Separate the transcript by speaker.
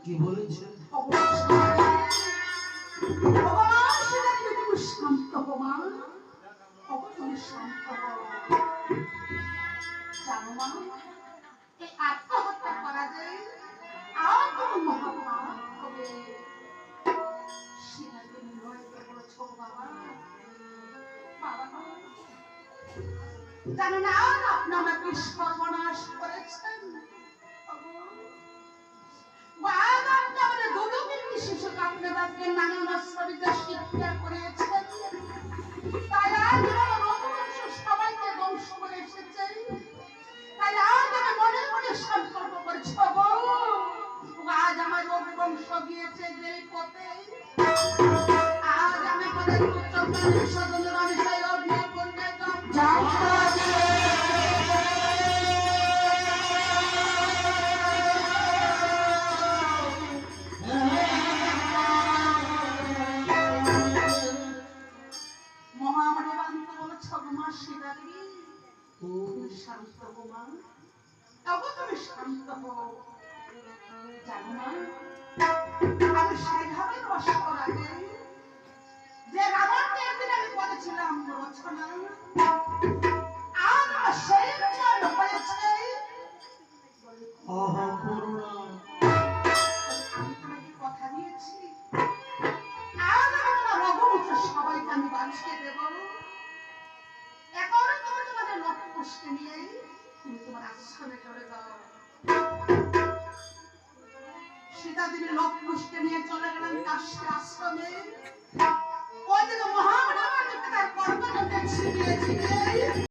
Speaker 1: কি বলেছেন?
Speaker 2: শান্ত মা, শান্ত জানো মা, এই আত্মহত্যা করা যায় আর কোন মহাপাপ হবে সেটা তুমি নয়তো বলেছো বাবা। বাবা জানো না আপনি আমাকে সর্বনাশ করেছেন। শিশুকে আপনি বাপকে নানা নষ্টবিদ্যা শিক্ষা করিয়েছেন, তাই আজ সবাইকে ধ্বংস করে এসেছে। তাই আজ আমি মনে মনে সংকল্প করেছি আজ আমার রঘুবংশ গিয়েছে যে পথে, আজ আমি পদের পুত্র স্বতন্ত্র মানুষের অভিনয় করতে শান্ত হো মা, তবে তুমি শান্ত হো। জানো না আমি সেইভাবে বছর আগে যে রাবণকে একদিন আমি বলেছিলাম রচনা, আর সেই জন্য হয়েছে আমি তোমাকে কথা দিয়েছি আর আমার রঘুবংশ সবাইকে আমি বাঁচিয়ে দেব। এখন তুমি তোমাদের লক্ষ্যকে নিয়ে তুমি তোমার আশ্রমে চলে যাও। সীতা দেবী লক্ষ্যকে নিয়ে চলে গেলেন কাশ্মীর আশ্রমে। ওই দিকে মহামানব তার কর্মকাণ্ডে ছিটিয়ে ছিটিয়ে